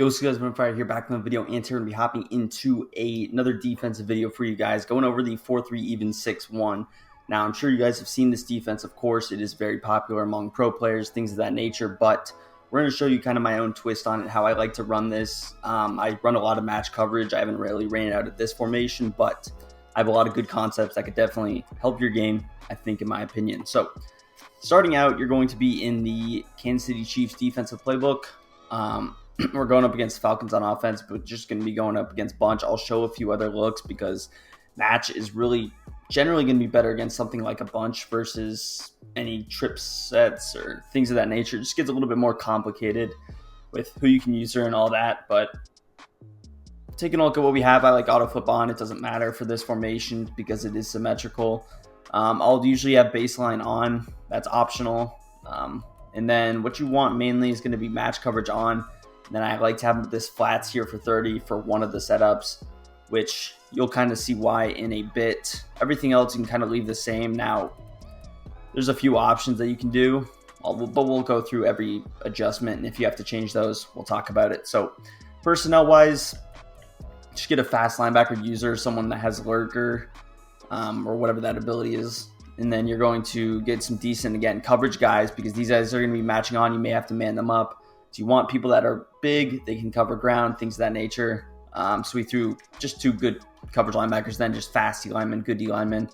Yo, what's good, guys? I'm Friday here, back in the video, and here we're going to be hopping into another defensive video for you guys, going over the 4-3 even 6-1. Now, I'm sure you guys have seen this defense. Of course, it is very popular among pro players, things of that nature, but we're going to show you kind of my own twist on it, how I like to run this. I run a lot of match coverage. I haven't really ran it out at this formation, but I have a lot of good concepts that could definitely help your game, I think, in my opinion. So, starting out, you're going to be in the Kansas City Chiefs defensive playbook. We're going up against Falcons on offense, but just going to be going up against bunch. I'll show a few other looks because match is really generally going to be better against something like a bunch versus any trip sets or things of that nature. It just gets a little bit more complicated with who you can use her and all that. But taking a look at what we have, I like auto flip on. It doesn't matter for this formation because it is symmetrical. I'll usually have baseline on. That's optional. And then what you want mainly is going to be match coverage on. Then I like to have this flats here for 30 for one of the setups, which you'll kind of see why in a bit. Everything else you can kind of leave the same. Now, there's a few options that you can do, but we'll go through every adjustment, and if you have to change those, we'll talk about it. So, personnel-wise, just get a fast linebacker user, someone that has lurker, or whatever that ability is. And then you're going to get some decent, again, coverage guys, because these guys are going to be matching on. You may have to man them up. So you want people that are big, they can cover ground, things of that nature. So we threw just two good coverage linebackers, then just fast D linemen, good D linemen.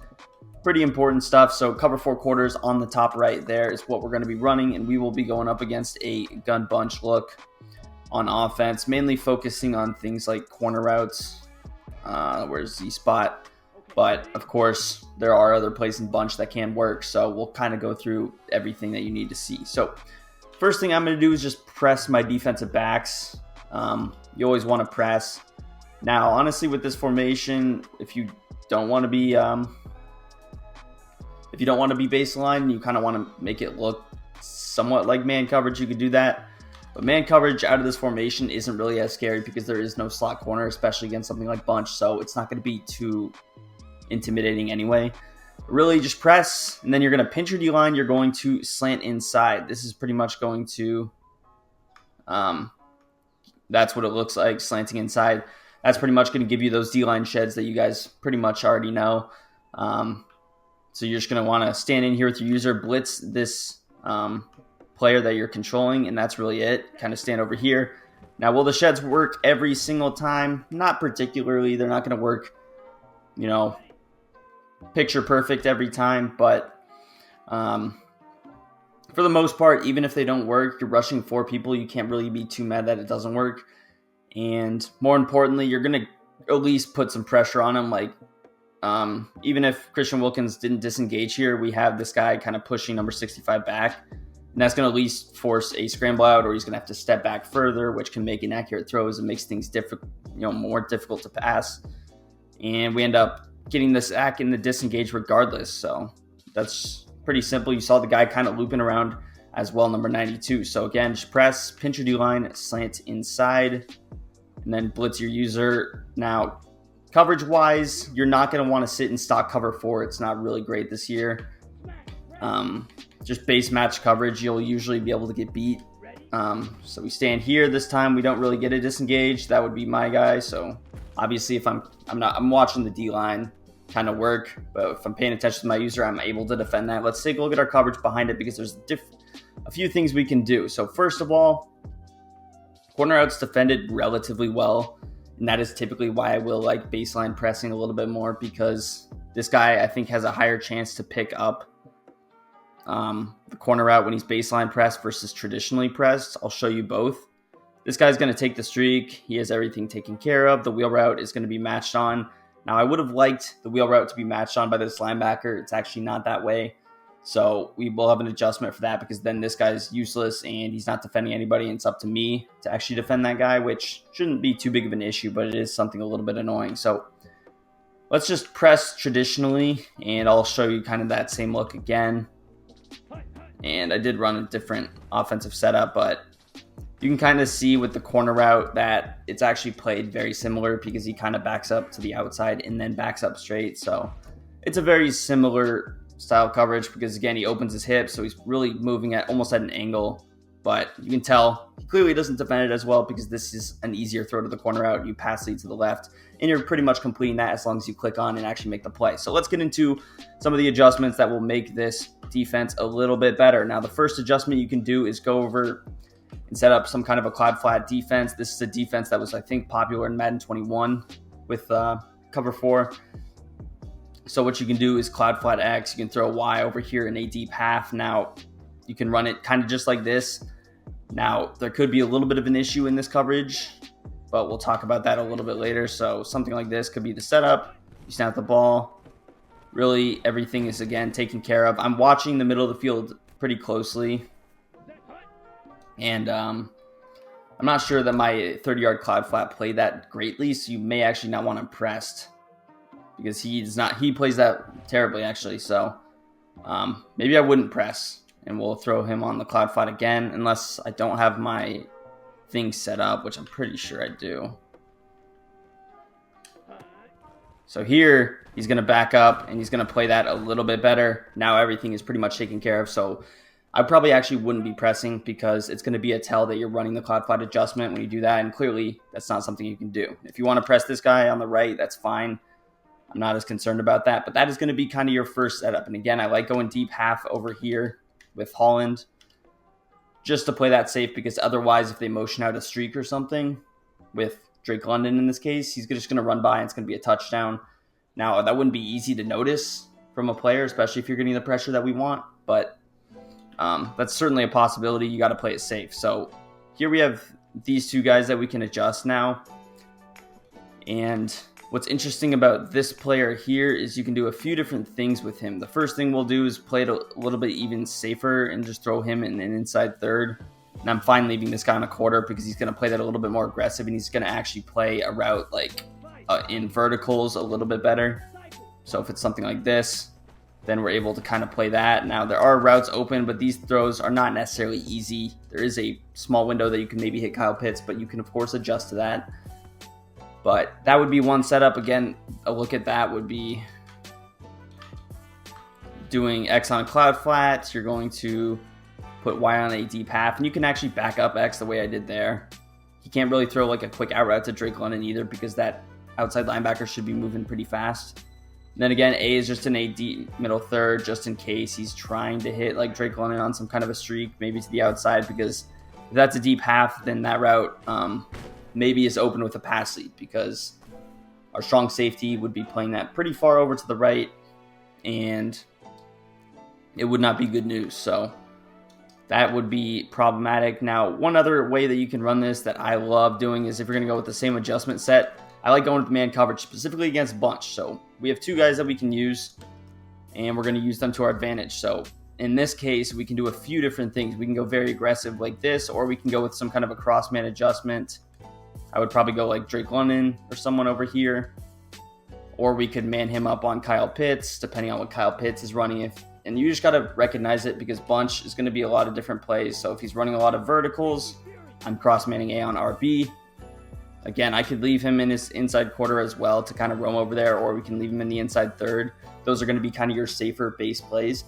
Pretty important stuff. So cover 4 quarters on the top right there is what we're going to be running, and we will be going up against a gun bunch look on offense, mainly focusing on things like corner routes. Where's Z spot? But of course, there are other plays in bunch that can work. So we'll kind of go through everything that you need to see. So first thing I'm going to do is just press my defensive backs. You always want to press. Now, honestly, with this formation, if you don't want to be baseline, you kind of want to make it look somewhat like man coverage. You could do that, but man coverage out of this formation isn't really as scary because there is no slot corner, especially against something like bunch. So it's not going to be too intimidating anyway. Really just press, and then you're going to pinch your D-line. You're going to slant inside. This is pretty much going to, that's what it looks like, slanting inside. That's pretty much going to give you those D-line sheds that you guys pretty much already know. So you're just going to want to stand in here with your user, blitz this player that you're controlling, and that's really it. Kind of stand over here. Now, will the sheds work every single time? Not particularly. They're not going to work, picture perfect every time, but for the most part, even if they don't work, you're rushing 4 people. You can't really be too mad that it doesn't work. And more importantly, you're going to at least put some pressure on them. Like, even if Christian Wilkins didn't disengage here, we have this guy kind of pushing number 65 back. And that's going to at least force a scramble out, or he's going to have to step back further, which can make inaccurate throws and makes things more difficult to pass. And we end up getting the sack in the disengage regardless. So that's pretty simple. You saw the guy kind of looping around as well, number 92. So again, just press, pinch your D-line, slant inside, and then blitz your user. Now, coverage-wise, you're not going to want to sit in stock cover 4. It's not really great this year. Just base match coverage, you'll usually be able to get beat. So we stand here. This time, we don't really get a disengage. That would be my guy. So obviously, if I'm watching the D-line kind of work, but if I'm paying attention to my user, I'm able to defend that. Let's take a look at our coverage behind it because there's a few things we can do. So first of all, corner outs defended relatively well, and that is typically why I will like baseline pressing a little bit more, because this guy, I think, has a higher chance to pick up the corner route when he's baseline pressed versus traditionally pressed. I'll show you both. This guy's going to take the streak. He has everything taken care of. The wheel route is going to be matched on. Now, I would have liked the wheel route to be matched on by this linebacker. It's actually not that way. So we will have an adjustment for that, because then this guy's useless and he's not defending anybody. And it's up to me to actually defend that guy, which shouldn't be too big of an issue, but it is something a little bit annoying. So let's just press traditionally, and I'll show you kind of that same look again. And I did run a different offensive setup, but you can kind of see with the corner route that it's actually played very similar, because he kind of backs up to the outside and then backs up straight. So it's a very similar style coverage, because again, he opens his hips, so he's really moving at almost at an angle but you can tell he clearly doesn't defend it as well because this is an easier throw to the corner route. You pass lead to the left, and you're pretty much completing that as long as you click on and actually make the play. So let's get into some of the adjustments that will make this defense a little bit better. Now, the first adjustment you can do is go over and set up some kind of a cloud flat defense. This is a defense that was, I think, popular in Madden 21 with cover 4. So what you can do is cloud flat X. You can throw Y over here in a deep half. Now, you can run it kind of just like this. Now, there could be a little bit of an issue in this coverage, but we'll talk about that a little bit later. So something like this could be the setup. You snap the ball. Really, everything is, again, taken care of. I'm watching the middle of the field pretty closely. And I'm not sure that my 30-yard cloud flat played that greatly, so you may actually not want him pressed because he plays that terribly, actually. So maybe I wouldn't press, and we'll throw him on the cloud flat again unless I don't have my thing set up, which I'm pretty sure I do. So here, he's going to back up, and he's going to play that a little bit better. Now everything is pretty much taken care of, so I probably actually wouldn't be pressing because it's going to be a tell that you're running the cloud flat adjustment when you do that, and clearly that's not something you can do. If you want to press this guy on the right, that's fine. I'm not as concerned about that, but that is going to be kind of your first setup. And again, I like going deep half over here with Holland just to play that safe because otherwise if they motion out a streak or something with Drake London in this case, he's just going to run by and it's going to be a touchdown. Now, that wouldn't be easy to notice from a player, especially if you're getting the pressure that we want, but that's certainly a possibility. You got to play it safe. So here we have these two guys that we can adjust now. And what's interesting about this player here is you can do a few different things with him. The first thing we'll do is play it a little bit even safer and just throw him in an inside third. And I'm fine leaving this guy on a quarter because he's going to play that a little bit more aggressive and he's going to actually play a route like in verticals a little bit better. So if it's something like this, then we're able to kind of play that. Now, there are routes open, but these throws are not necessarily easy. There is a small window that you can maybe hit Kyle Pitts, but you can, of course, adjust to that. But that would be one setup. Again, a look at that would be doing X on cloud flats. You're going to put Y on a deep half, and you can actually back up X the way I did there. He can't really throw like a quick out route to Drake London either because that outside linebacker should be moving pretty fast. And then again, A is just in a deep middle third just in case he's trying to hit like Drake London on some kind of a streak, maybe to the outside, because if that's a deep half, then that route maybe is open with a pass lead because our strong safety would be playing that pretty far over to the right and it would not be good news. So that would be problematic. Now, one other way that you can run this that I love doing is if you're going to go with the same adjustment set, I like going with man coverage, specifically against bunch. So we have two guys that we can use, and we're going to use them to our advantage. So in this case, we can do a few different things. We can go very aggressive like this, or we can go with some kind of a cross-man adjustment. I would probably go like Drake London or someone over here. Or we could man him up on Kyle Pitts, depending on what Kyle Pitts is running. And you just got to recognize it because bunch is going to be a lot of different plays. So if he's running a lot of verticals, I'm cross-manning A on RB. Again, I could leave him in his inside quarter as well to kind of roam over there, or we can leave him in the inside third. Those are going to be kind of your safer base plays.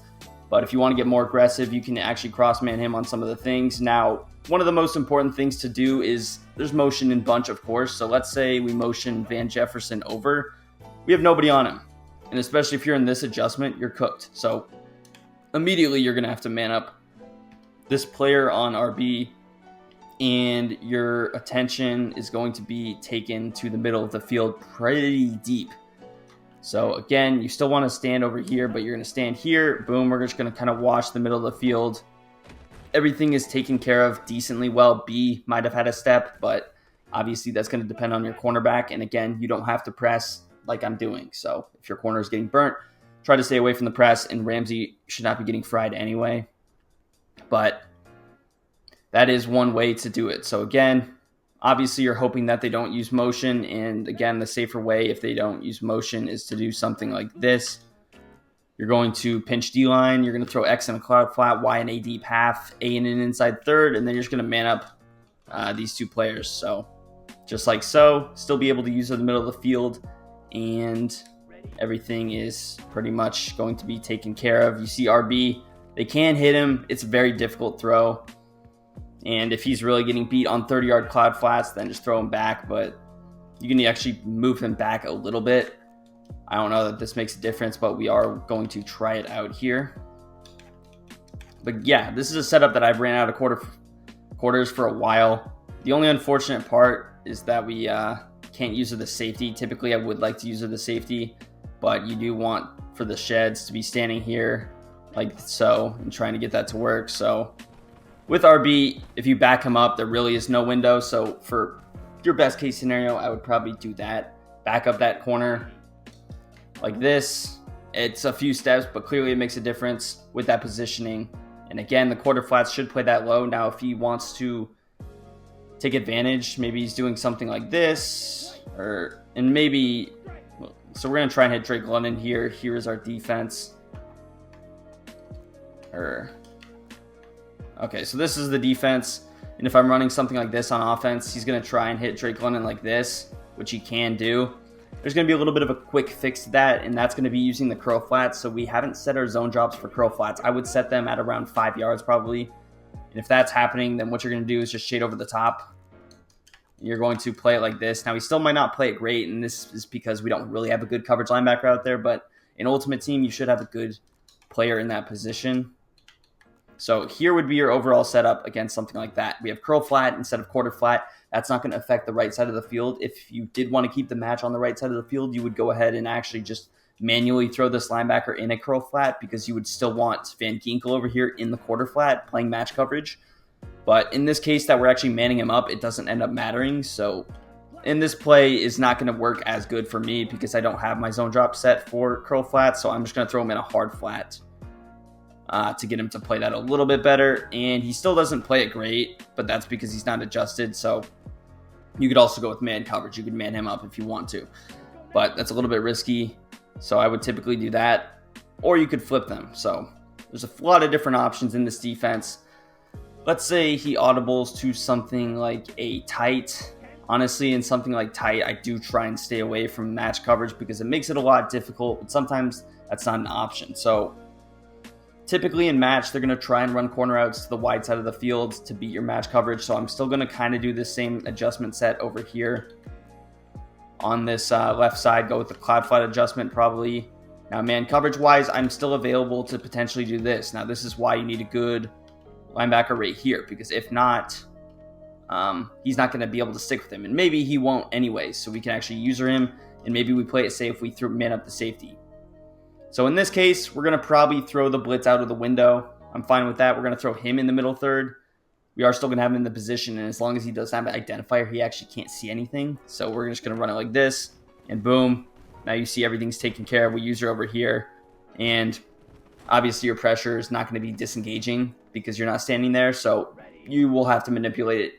But if you want to get more aggressive, you can actually cross-man him on some of the things. Now, one of the most important things to do is there's motion in bunch, of course. So let's say we motion Van Jefferson over. We have nobody on him. And especially if you're in this adjustment, you're cooked. So immediately you're going to have to man up this player on RB, and your attention is going to be taken to the middle of the field pretty deep. So again, you still want to stand over here, but you're going to stand here. Boom, we're just going to kind of watch the middle of the field. Everything is taken care of decently well. B might have had a step, but obviously that's going to depend on your cornerback. And again, you don't have to press like I'm doing. So if your corner is getting burnt, try to stay away from the press, and Ramsey should not be getting fried anyway. But that is one way to do it. So again, obviously you're hoping that they don't use motion. And again, the safer way if they don't use motion is to do something like this. You're going to pinch D-line. You're going to throw X in a cloud flat, Y in a deep half, A in an inside third, and then you're just going to man up these two players. So just like so, still be able to use it in the middle of the field, and everything is pretty much going to be taken care of. You see RB, they can hit him. It's a very difficult throw. And if he's really getting beat on 30-yard cloud flats, then just throw him back. But you can actually move him back a little bit. I don't know that this makes a difference, but we are going to try it out here. But yeah, this is a setup that I've ran out of quarters for a while. The only unfortunate part is that we can't use the safety. Typically, I would like to use the safety, but you do want for the sheds to be standing here like so and trying to get that to work. So with RB, if you back him up, there really is no window. So for your best case scenario, I would probably do that. Back up that corner like this. It's a few steps, but clearly it makes a difference with that positioning. And again, the quarter flats should play that low. Now, if he wants to take advantage, maybe he's doing something like this, so we're going to try and hit Drake London here. Here is our defense. Okay, so this is the defense. And if I'm running something like this on offense, he's going to try and hit Drake London like this, which he can do. There's going to be a little bit of a quick fix to that, and that's going to be using the curl flats. So we haven't set our zone drops for curl flats. I would set them at around 5 yards probably. And if that's happening, then what you're going to do is just shade over the top. You're going to play it like this. Now, he still might not play it great, and this is because we don't really have a good coverage linebacker out there. But in Ultimate Team, you should have a good player in that position. So here would be your overall setup against something like that. We have curl flat instead of quarter flat. That's not going to affect the right side of the field. If you did want to keep the match on the right side of the field, you would go ahead and actually just manually throw this linebacker in a curl flat because you would still want Van Ginkel over here in the quarter flat playing match coverage. But in this case that we're actually manning him up, it doesn't end up mattering. So in this play is not going to work as good for me because I don't have my zone drop set for curl flat. So I'm just going to throw him in a hard flat to get him to play that a little bit better. And he still doesn't play it great, but that's because he's not adjusted. So you could also go with man coverage. You could man him up if you want to, but that's a little bit risky. So I would typically do that, or you could flip them. So there's a lot of different options in this defense. Let's say he audibles to something like a tight. Honestly, in something like tight, I do try and stay away from match coverage because it makes it a lot difficult, but sometimes that's not an option. So typically in match, they're going to try and run corner outs to the wide side of the field to beat your match coverage. So I'm still going to kind of do the same adjustment set over here. On this left side, go with the cloud flat adjustment probably. Now, man coverage wise, I'm still available to potentially do this. Now, this is why you need a good linebacker right here, because if not, he's not going to be able to stick with him. And maybe he won't anyway, so we can actually user him, and maybe we play it safe. We man up the safety. So in this case, we're going to probably throw the blitz out of the window. I'm fine with that. We're going to throw him in the middle third. We are still going to have him in the position, and as long as he does have an identifier, he actually can't see anything. So we're just going to run it like this, and boom. Now you see everything's taken care of. We user over here, and obviously your pressure is not going to be disengaging because you're not standing there. So you will have to manipulate it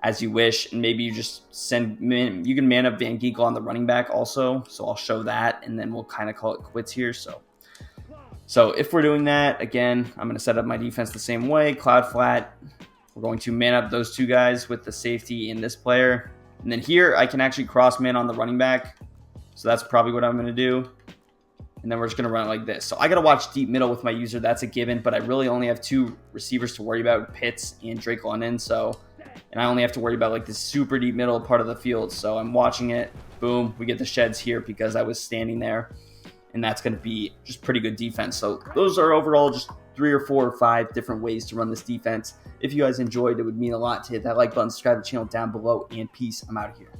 as you wish, and maybe you just you can man up Van Ginkel on the running back also. So I'll show that, and then we'll kind of call it quits here. So if we're doing that, again, I'm going to set up my defense the same way. Cloud flat. We're going to man up those two guys with the safety in this player. And then here, I can actually cross man on the running back. So that's probably what I'm going to do. And then we're just going to run it like this. So I got to watch deep middle with my user. That's a given. But I really only have two receivers to worry about, Pitts and Drake London. And I only have to worry about like this super deep middle part of the field. So I'm watching it. Boom. We get the sheds here because I was standing there. And that's going to be just pretty good defense. So those are overall just 3 or 4 or 5 different ways to run this defense. If you guys enjoyed, it would mean a lot to hit that like button, subscribe to the channel down below, and peace. I'm out of here.